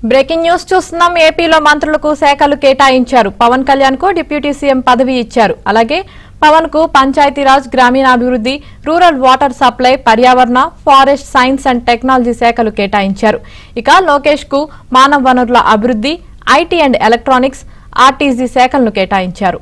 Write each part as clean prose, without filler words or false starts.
Breaking news చూస్తున్నాం. ఏపీలో మంత్రులకు శాఖలు కేటాయించారు. పవన్ కళ్యాణ్ కు డిప్యూటీ సీఎం పదవి ఇచ్చారు. అలాగే పవన్ కు పంచాయతీరాజ్, గ్రామీణాభివృద్ధి, రూరల్ వాటర్ సప్లై, పర్యావరణ, ఫారెస్ట్, సైన్స్ అండ్ టెక్నాలజీ శాఖలు కేటాయించారు. ఇక లోకేష్ కు మానవ వనరుల అభివృద్ధి, ఐటీ అండ్ ఎలక్ట్రానిక్స్, ఆర్టీజీ శాఖలను కేటాయించారు.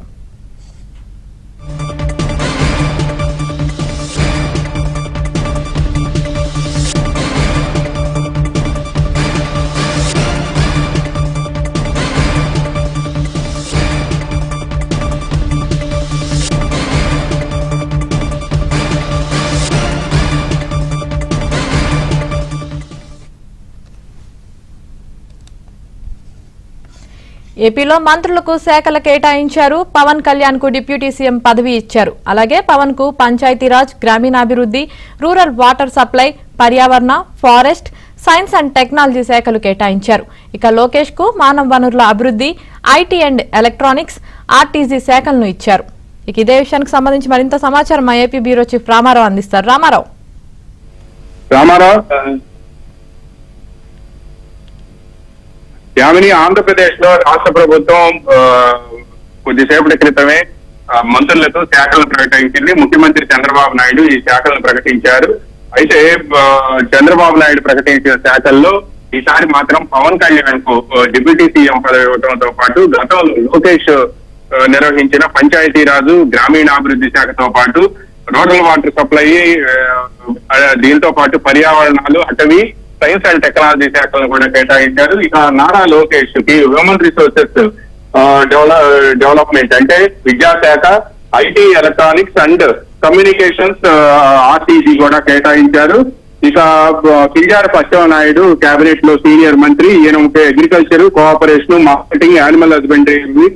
ఏపీలో మంత్రులకు శాఖలు కేటాయించారు. పవన్ కళ్యాణ్ కు డిప్యూటీ సీఎం పదవి ఇచ్చారు. అలాగే పవన్ కు పంచాయతీరాజ్, గ్రామీణాభివృద్ధి, రూరల్ వాటర్ సప్లై, పర్యావరణ, ఫారెస్ట్, సైన్స్ అండ్ టెక్నాలజీ శాఖలు కేటాయించారు. ఇక లోకేష్ కు మానవ వనరుల అభివృద్ధి, ఐటీ అండ్ ఎలక్ట్రానిక్స్, ఆర్టీజీ శాఖలను ఇచ్చారు. ఇక ఇదే విషయానికి సంబంధించి మరింత సమాచారం మా ఏపీ బ్యూరో చీఫ్ రామారావు అందిస్తారు. రామారావు. యామిని, ఆంధ్రప్రదేశ్ లో రాష్ట్ర ప్రభుత్వం కొద్దిసేపటి క్రితమే మంత్రులకు శాఖలను ప్రకటించింది. ముఖ్యమంత్రి చంద్రబాబు నాయుడు ఈ శాఖలను ప్రకటించారు. అయితే చంద్రబాబు నాయుడు ప్రకటించిన శాఖల్లో ఈసారి మాత్రం పవన్ కళ్యాణ్ కు డిప్యూటీ సీఎం పదవి ఇవ్వడంతో పాటు గతంలో లోకేష్ నిర్వహించిన పంచాయతీరాజు, గ్రామీణాభివృద్ధి శాఖతో పాటు రూరల్ వాటర్ సప్లై, దీంతో పాటు పర్యావరణాలు, అటవీ, సైన్స్ అండ్ టెక్నాలజీ శాఖలను కూడా కేటాయించారు. ఇక నారా లోకేష్ కి హ్యూమన్ రిసోర్సెస్ డెవలప్మెంట్ అంటే విద్యాశాఖ, IT, electronics and communications, RTG కూడా కేటాయించారు. ఇక కింజారపు అచ్చెన్నాయుడు కేబినెట్ లో సీనియర్ మంత్రి. ఈయన agriculture, cooperation, marketing, animal husbandry,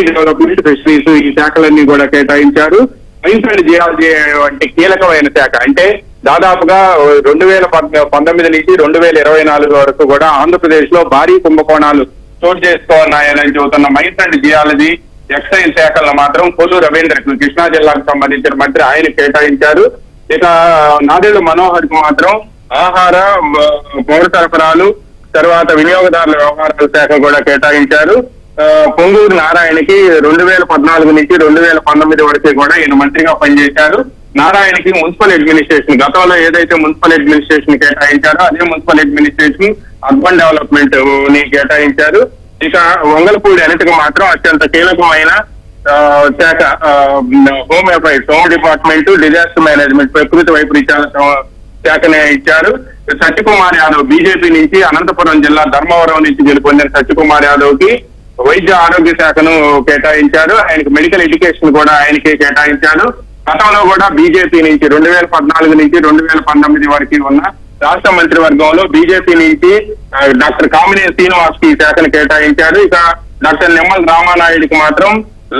development, fisheries ఈ శాఖలన్నీ కూడా కేటాయించారు. సైన్స్ అండ్ జియాలజీ వంటి కీలకమైన శాఖ అంటే దాదాపుగా 2019 నుంచి 2024 వరకు కూడా ఆంధ్రప్రదేశ్ లో భారీ కుంభకోణాలు చోటు చేసుకోన్నాయని చెబుతున్న మైన్స్ అండ్ జియాలజీ, ఎక్సైజ్ శాఖలను మాత్రం కొల్లు రవీంద్రకు, కృష్ణా జిల్లాకు సంబంధించిన మంత్రి, ఆయన కేటాయించారు. ఇక నాదెళ్ల మనోహర్ కు మాత్రం ఆహార, పౌర సరఫరాలు, తర్వాత వినియోగదారుల వ్యవహారాల శాఖ కూడా కేటాయించారు. పొంగూరు నారాయణకి 2014 నుంచి 2019 వరకు కూడా ఈయన మంత్రిగా పనిచేశారు. నారాయణకి మున్సిపల్ అడ్మినిస్ట్రేషన్, గతంలో ఏదైతే మున్సిపల్ అడ్మినిస్ట్రేషన్ కేటాయించారో అదే మున్సిపల్ అడ్మినిస్ట్రేషన్, అర్బన్ డెవలప్మెంట్ ని కేటాయించారు. ఇక వంగలపూడి అనితకు మాత్రం అత్యంత కీలకమైన శాఖ home affairs, home department, disaster management, ప్రకృతి వైపరీత్యాల శాఖనే ఇచ్చారు. సత్యకుమార్ యాదవ్ బీజేపీ నుంచి అనంతపురం జిల్లా ధర్మవరం నుంచి గెలుపొందిన సత్యకుమార్ యాదవ్ కి వైద్య ఆరోగ్య శాఖను కేటాయించారు. ఆయనకి మెడికల్ ఎడ్యుకేషన్ కూడా ఆయనకే కేటాయించారు. గతంలో కూడా బీజేపీ నుంచి 2014 నుంచి 2019 వరకు ఉన్న రాష్ట్ర మంత్రివర్గంలో బీజేపీ నుంచి డాక్టర్ కామినేని శ్రీనివాస్ కి ఈ శాఖను కేటాయించారు. ఇక డాక్టర్ నిమ్మల రామానాయుడికి మాత్రం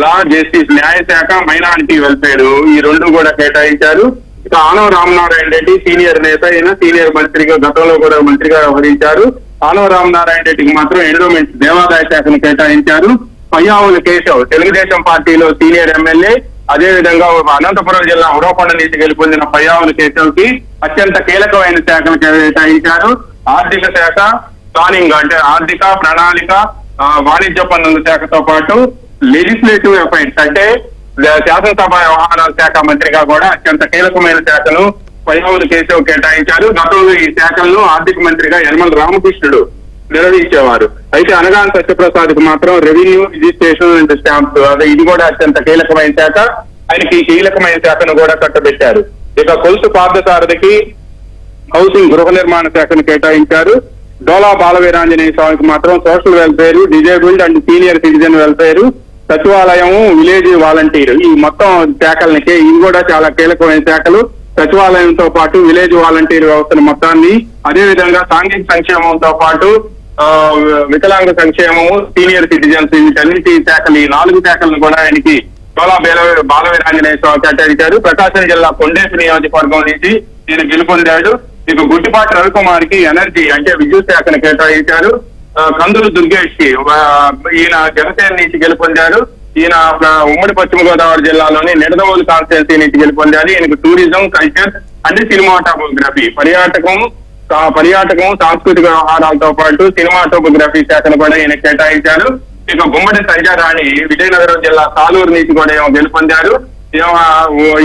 లా, జస్టిస్, న్యాయశాఖ, మైనారిటీ వెల్ఫేర్ ఈ రెండు కూడా కేటాయించారు. ఇక ఆనవ రామనారాయణ రెడ్డి సీనియర్ నేత, అయినా సీనియర్ మంత్రిగా గతంలో కూడా మంత్రిగా వ్యవహరించారు. ఆనవ రామనారాయణ రెడ్డికి మాత్రం ఎండోమెంట్స్, దేవాదాయ శాఖను కేటాయించారు. పయ్యావుల కేశవ్ తెలుగుదేశం పార్టీలో సీనియర్ ఎమ్మెల్యే, అదేవిధంగా అనంతపురం జిల్లా ఉరవకొండ నుంచి గెలుపొందిన పయ్యావుల కేశవ్ కి అత్యంత కీలకమైన శాఖను కేటాయించారు. ఆర్థిక శాఖ, ప్లానింగ్ అంటే ఆర్థిక ప్రణాళిక, వాణిజ్య పన్నుల శాఖతో పాటు లెజిస్లేటివ్ అఫైర్స్ అంటే శాసనసభ వ్యవహారాల శాఖ మంత్రిగా కూడా అత్యంత కీలకమైన శాఖను పయ్యావుల కేశవ్ కేటాయించారు. గతంలో ఈ శాఖలను ఆర్థిక మంత్రిగా యనమల రామకృష్ణుడు నిర్వహించేవారు. అయితే అనగాని సత్యప్రసాద్ కు మాత్రం రెవెన్యూ, రిజిస్ట్రేషన్ అండ్ స్టాంప్స్, అదే ఇది కూడా అత్యంత కీలకమైన శాఖ. ఆయనకి కీలకమైన శాఖను కూడా కట్టబెట్టారు. ఇక కొలుసు పార్థసారథికి హౌసింగ్, గృహ నిర్మాణ శాఖను కేటాయించారు. డోలా బాలవీరాంజనేయ స్వామికి మాత్రం social welfare, disabled and senior citizen welfare, సచివాలయం, విలేజ్ వాలంటీర్ ఈ మొత్తం శాఖలకి ఇవి కూడా చాలా కీలకమైన శాఖలు. సచివాలయంతో పాటు విలేజ్ వాలంటీర్ వ్యవస్థను మొత్తాన్ని, అదేవిధంగా సాంఘిక సంక్షేమంతో పాటు వికలాంగ సంక్షేమము, సీనియర్ సిటిజన్స్ వీటన్నిటి శాఖలు, ఈ 4 శాఖలను కూడా ఆయనకి డోలా బాలవీరాంజనేయ స్వామి కేటాయించారు. ప్రకాశం జిల్లా కొండేపి నియోజకవర్గం నుంచి ఈయన గెలుపొందాడు. ఇక గుట్టిపాటి రవికుమార్ కి ఎనర్జీ అంటే విద్యుత్ శాఖను కేటాయించారు. కందులు దుర్గేష్ కి ఈయన జనసేన నుంచి గెలుపొందారు. ఈయన ఉమ్మడి పశ్చిమ గోదావరి జిల్లాలోని నిడదవోలు కాన్స్టిట్యున్సీ నుంచి గెలుపొందారు. ఈయనకు టూరిజం, కల్చర్ అండ్ సినిమాటోగ్రఫీ, పర్యాటకం, పర్యాటకం, సాంస్కృతిక వ్యవహారాలతో పాటు సినిమాటోగ్రఫీ శాఖను కూడా ఈయన కేటాయించారు. ఇక గుమ్మడి సంజారాణి విజయనగరం జిల్లా సాలూరు నుంచి కూడా ఏమో గెలుపొందారు.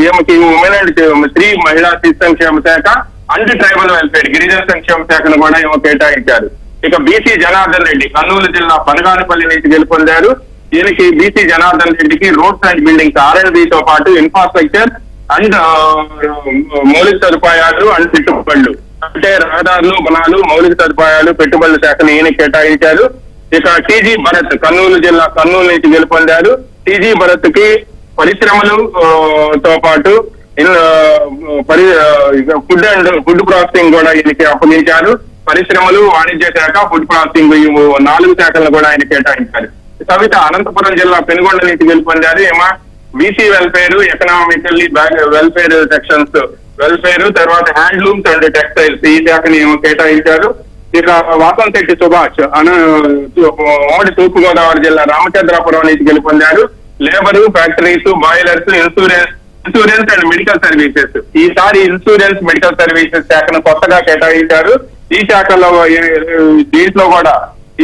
ఈమెకి ఉమెన్ అండ్ స్త్రీ మహిళా శిశు సంక్షేమ శాఖ అండ్ ట్రైబల్ వెల్ఫేర్ గిరిజన సంక్షేమ శాఖను కూడా ఏమో కేటాయించారు. ఇక బీసీ జనార్దన్ రెడ్డి కర్నూలు జిల్లా పనగానపల్లి నుంచి గెలుపొందారు. ఈయనకి బీసీ జనార్దన్ రెడ్డికి రోడ్స్ అండ్ బిల్డింగ్స్ R&B తో పాటు ఇన్ఫ్రాస్ట్రక్చర్ అండ్ మౌలిక సదుపాయాలు అండ్ పెట్టుబడులు అంటే రహదారులు, వనాలు, మౌలిక సదుపాయాలు, పెట్టుబడుల శాఖను ఈయన కేటాయించారు. ఇక టీజీ భరత్ కర్నూలు జిల్లా కర్నూలు నుంచి గెలుపొందారు. టీజీ భరత్ కి పరిశ్రమలు తో పాటు ఫుడ్ ప్రాసెసింగ్ కూడా ఈయనకి అప్పగించారు. పరిశ్రమలు, వాణిజ్య శాఖ, ఫుడ్ ప్రాసెసింగ్ ఈ 4 శాఖలను కూడా ఆయన కేటాయించారు. కవిత అనంతపురం జిల్లా పెనుగొండ నుంచి గెలుపొందారు. ఏమా BC welfare, economically welfare sections welfare, తర్వాత హ్యాండ్లూమ్స్ అండ్ టెక్స్టైల్స్ ఈ శాఖని కేటాయించారు. ఇక వాసంశెట్టి సుభాష్ ఉమ్మడి తూర్పు గోదావరి జిల్లా రామచంద్రాపురం నుంచి గెలుపొందారు. Labour, factories, boilers, insurance and medical services ఈసారి ఇన్సూరెన్స్ మెడికల్ సర్వీసెస్ శాఖను కొత్తగా కేటాయించారు. ఈ శాఖలో దీంట్లో కూడా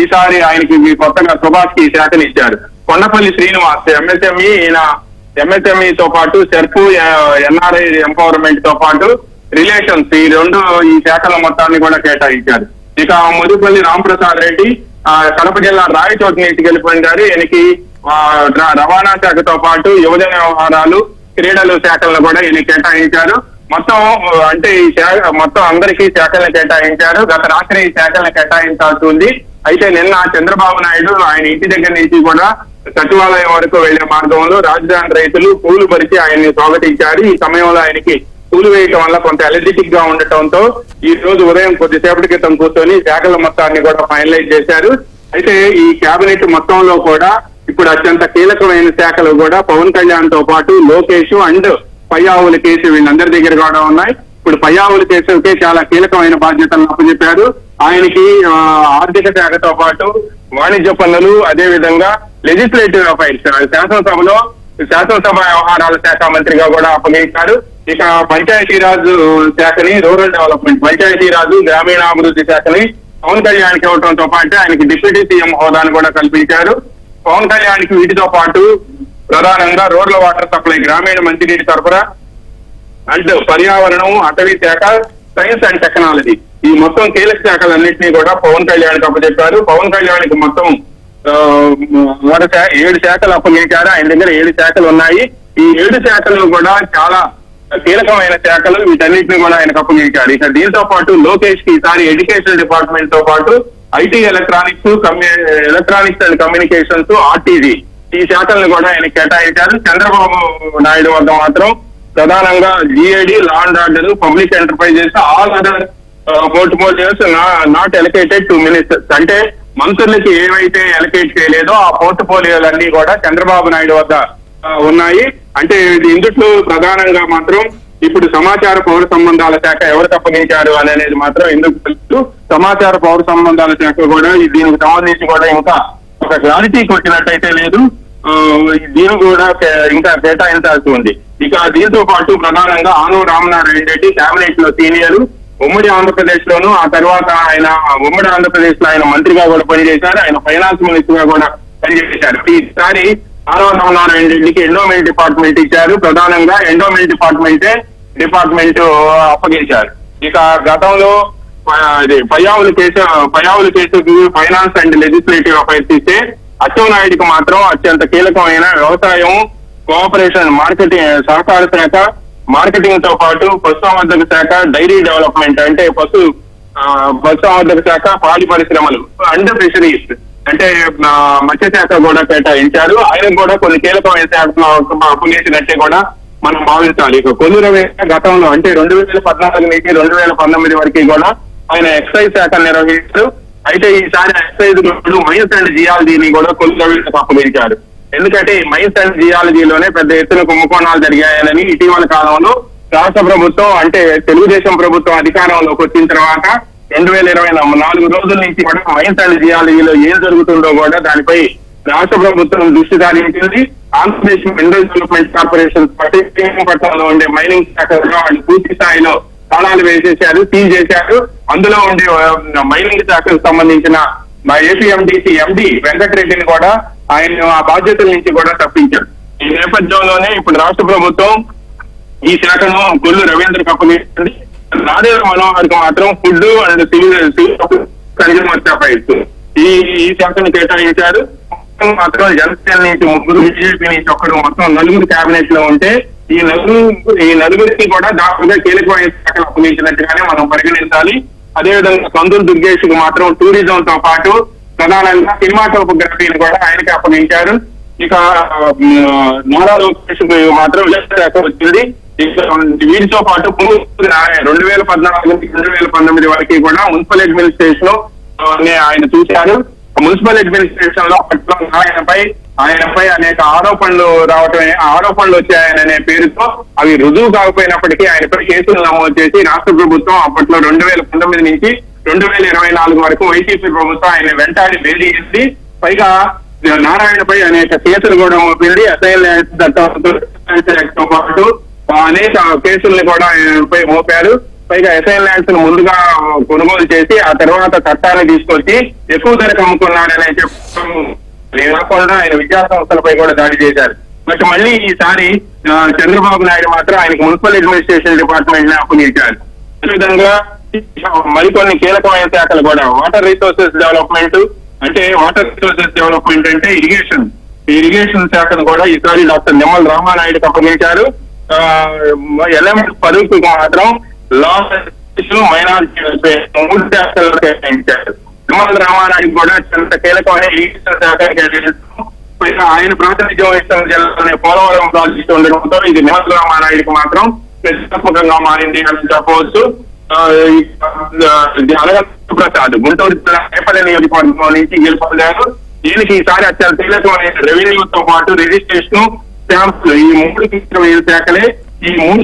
ఈసారి ఆయనకి కొత్తగా సుభాష్ కి ఈ శాఖను ఇచ్చారు. కొండపల్లి శ్రీనివాస్ ఎంఎస్ఎంఈ, ఈయన ఎంఎస్ఎంఈ తో పాటు సెర్పు, ఎన్ఆర్ఐ ఎంపవర్మెంట్ తో పాటు రిలేషన్స్ ఈ శాఖల మొత్తాన్ని కూడా కేటాయించారు. ఇక ముదుపల్లి రాంప్రసాద్ రెడ్డి కడప జిల్లా రాయచోటి నుంచి గెలుపొందారు. ఈయనకి రవాణా శాఖతో పాటు యువజన వ్యవహారాలు, క్రీడలు శాఖలను కూడా ఈయన కేటాయించారు. మొత్తం అంటే ఈ శాఖ మొత్తం అందరికీ శాఖలను కేటాయించారు. గత రాత్రి ఈ శాఖలను కేటాయించాల్సి ఉంది. అయితే నిన్న చంద్రబాబు నాయుడు ఆయన ఇంటి దగ్గర నుంచి కూడా సచివాలయం వరకు వెళ్లే మార్గంలో రాజధాని రైతులు పూలు పరిచి ఆయన్ని స్వాగతించారు. ఈ సమయంలో ఆయనకి పూలు వేయటం వల్ల కొంత ఎలర్జిటిక్ గా ఉండటంతో ఈ రోజు ఉదయం కొద్దిసేపటి క్రితం కూర్చొని శాఖల మొత్తాన్ని కూడా ఫైనలైజ్ చేశారు. అయితే ఈ కేబినెట్ మొత్తంలో కూడా ఇప్పుడు అత్యంత కీలకమైన శాఖలు కూడా పవన్ కళ్యాణ్ తో పాటు లోకేష్ అండ్ పయ్యావుల కేసు వీళ్ళందరి దగ్గర కూడా ఉన్నాయి. ఇప్పుడు పయ్యావుల కేసుకే చాలా కీలకమైన బాధ్యతలను అప్పచెప్పారు. ఆయనకి ఆర్థిక శాఖతో పాటు వాణిజ్య పన్నులు, అదే విధంగా లెజిస్లేటివ్ అఫైర్స్ శాసనసభ వ్యవహారాల శాఖ మంత్రిగా కూడా అప్పగించారు. ఇక పంచాయతీరాజ్ శాఖని, రూరల్ డెవలప్మెంట్, పంచాయతీరాజు, గ్రామీణాభివృద్ధి శాఖని పవన్ కళ్యాణ్కి ఇవ్వడంతో పాటు ఆయనకి డిప్యూటీ సీఎం హోదాను కూడా కల్పించారు. పవన్ కళ్యాణ్కి వీటితో పాటు ప్రధానంగా రోడ్ల వాటర్ సప్లై, గ్రామీణ మంచినీటి సరఫరా అండ్ పర్యావరణం, అటవీ శాఖ, సైన్స్ అండ్ టెక్నాలజీ ఈ మొత్తం కీలక శాఖలన్నింటినీ కూడా పవన్ కళ్యాణ్కి అప్పచెప్పారు. పవన్ కళ్యాణ్కి మొత్తం 7 శాఖలు అప్పగించారు. ఆయన దగ్గర 7 శాఖలు ఉన్నాయి. ఈ 7 శాఖలు కూడా చాలా కీలకమైన శాఖలు, వీటన్నిటిని కూడా ఆయనకు అప్పగించారు. ఇక దీంతో పాటు లోకేష్ కి ఈసారి ఎడ్యుకేషన్ డిపార్ట్మెంట్ తో పాటు IT, electronics and communications, RTG ఈ శాఖలను కూడా ఆయన కేటాయించారు. చంద్రబాబు నాయుడు వద్ద మాత్రం ప్రధానంగా GAD, law and order, public enterprises, all other portfolios not allocated to ministers అంటే మంత్రులకి ఏవైతే ఎలకేట్ చేయలేదో ఆ పోర్ట్ఫోలియోలన్నీ కూడా చంద్రబాబు నాయుడు వద్ద ఉన్నాయి. అంటే ఇందుట్లో ప్రధానంగా మాత్రం ఇప్పుడు సమాచార పౌర సంబంధాల శాఖ ఎవరికి అప్పగించారు అనేది మాత్రం ఎందుకు తెలుసు. సమాచార పౌర సంబంధాల శాఖ కూడా దీనికి సంబంధించి కూడా ఇంకా ఒక క్లారిటీకి వచ్చినట్టయితే లేదు. దీని కూడా ఇంకా కేటాయించాల్సి ఉంది. ఇక దీంతో పాటు ప్రధానంగా ఆనవ రామనారాయణ రెడ్డి కేబినెట్ లో సీనియర్, ఉమ్మడి ఆంధ్రప్రదేశ్ లోను, ఆ తర్వాత ఆయన ఉమ్మడి ఆంధ్రప్రదేశ్ లో ఆయన మంత్రిగా కూడా పనిచేశారు. ఆయన ఫైనాన్స్ మినిస్టర్ గా కూడా పనిచేశారు. ఈసారి ఆనవ రామనారాయణ రెడ్డికి ఎండోమెంట్ డిపార్ట్మెంట్ ఇచ్చారు. ప్రధానంగా ఎండోమెంట్ డిపార్ట్మెంట్ అప్పగించారు. ఇక గతంలో పయ్యావుల కేసుకు ఫైనాన్స్ అండ్ లెజిస్లేటివ్ అఫైర్స్ ఇస్తే అచ్చెన్నాయుడికి మాత్రం అత్యంత కీలకమైన వ్యవసాయం, కోఆపరేషన్, మార్కెటింగ్, సహకార శాఖ, మార్కెటింగ్ తో పాటు పశుసంవర్ధక శాఖ, డైరీ డెవలప్మెంట్ అంటే పశుసంవర్ధక శాఖ, పాడి పరిశ్రమలు అండ్ ఫిషరీస్ అంటే మత్స్యశాఖ కూడా కేటాయించారు. ఆయనకు కూడా కొన్ని కీలకమైన శాఖలు అప్పగించినట్టే కూడా మనం భావించాలి. ఇక కొల్లు గతంలో అంటే 2014 నుంచి 2019 వరకు కూడా ఆయన ఎక్సైజ్ శాఖ నిర్వహించారు. అయితే ఈసారి ఎక్సైజ్ మైన్స్ అండ్ జియాలజీని కూడా కొల్లు అప్పగించారు. ఎందుకంటే మైన్స్ అండ్ జియాలజీలోనే పెద్ద ఎత్తున కుంభకోణాలు జరిగాయని ఇటీవల కాలంలో రాష్ట్ర ప్రభుత్వం అంటే తెలుగుదేశం ప్రభుత్వం అధికారంలోకి వచ్చిన తర్వాత 2024 రోజుల నుంచి కూడా మైన్స్ అండ్ జియాలజీలో ఏం జరుగుతుందో కూడా దానిపై రాష్ట్ర ప్రభుత్వం దృష్టి సారించింది. ఆంధ్రప్రదేశ్ మినరల్ డెవలప్మెంట్ కార్పొరేషన్ పట్టణంలో ఉండే మైనింగ్ శాఖలో వాళ్ళు పూర్తి స్థాయిలో తాళాలు వేసేశారు, సీల్ చేశారు. అందులో ఉండే మైనింగ్ శాఖకు సంబంధించిన ఏపీఎండిసి ఎండి వెంకటరెడ్డిని కూడా ఆయన ఆ బాధ్యతల నుంచి కూడా తప్పించారు. ఈ నేపథ్యంలోనే ఇప్పుడు రాష్ట్ర ప్రభుత్వం ఈ శాఖను గొల్లు రవీంద్రకు అప్పగించింది. నాదేళ్ల మనోహర్కి మాత్రం ఫుడ్ అండ్ సివిల్ కన్జ్యూమర్ శాఖ ఇస్తుంది. ఈ శాఖను కేటాయించారు. మాత్రం జనసేన నుంచి ముగ్గురు, బీజేపీ నుంచి ఒక్కరు, మొత్తం నలుగురు కేబినెట్ లో ఉంటే ఈ నలుగురికి కూడా దాదాపుగా కీలకమైన శాఖలు అప్పగించినట్టుగానే మనం పరిగణించాలి. అదేవిధంగా కందులు దుర్గేష్ కు మాత్రం టూరిజం తో పాటు ప్రధానంగా సినిమాటోగ్రఫీని కూడా ఆయనకి అప్పగించారు. ఇక నారా లోకేష్ మాత్రం శాఖ వచ్చింది. వీటితో పాటు 2014 నుంచి 2019 వరకు కూడా మున్సిపల్ అడ్మినిస్ట్రేషన్ ఆయన చూశారు. మున్సిపల్ అడ్మినిస్ట్రేషన్ లో అప్పట్లో ఆయనపై అనేక ఆరోపణలు వచ్చాయనే పేరుతో అవి రుజువు కాకపోయినప్పటికీ ఆయనపై కేసులు నమోదు చేసి రాష్ట్ర ప్రభుత్వం అప్పట్లో 2019 నుంచి 2024 వరకు వైసీపీ ప్రభుత్వం ఆయన వెంటాడి వేధించింది. పైగా నారాయణపై అనేక కేసులు కూడా మోపింది. తో పాటు అనేక కేసుల్ని కూడా ఆయనపై మోపారు. పైగా ఎస్ఐల్ ల్యాండ్స్ ముందుగా కొనుగోలు చేసి ఆ తర్వాత చట్టాన్ని తీసుకొచ్చి ఎక్కువ ధరకు అమ్ముకున్నాడనే చెప్పడం లేకుండా ఆయన విద్యా సంస్థలపై కూడా దాడి చేశారు. బట్ మళ్ళీ ఈసారి చంద్రబాబు నాయుడు మాత్రం ఆయనకు మున్సిపల్ అడ్మినిస్ట్రేషన్ డిపార్ట్మెంట్ ని అప్పగించారు. అదేవిధంగా మరికొన్ని కీలకమైన శాఖలు కూడా వాటర్ రిసోర్సెస్ డెవలప్మెంట్ అంటే ఇరిగేషన్ శాఖను కూడా ఈసారి డాక్టర్ నిమ్మల రామానాయుడుకి అప్పగించారు. ఎల్ఎంఎస్ పదవికి మాత్రం లా మైనారిటీ 3 శాఖలు కేటాయించారు. నిమ్మల రామానాయుడు కూడా చాలా కీలకమైన ఇరిగేషన్ శాఖ కేటాయించారు. ఆయన ప్రాతినిధ్యం వహిస్తున్న జిల్లాలోనే పోలవరం ప్రాజెక్టు ఉండడంతో ఇది నిమ్మల రామానాయుడుకి మాత్రం ప్రతిష్టాత్మకంగా మారింది అని చెప్పవచ్చు. ప్రసాద్ గుంటూరు జిల్లా రేపల్లి నియోజకవర్గం నుంచి గెలుపొందారు. దీనికి ఈసారి అత్యంత కీలకమైన రెవెన్యూతో పాటు రిజిస్ట్రేషన్, స్టాంప్స్ ఈ 3 శాఖలే. ఈ 3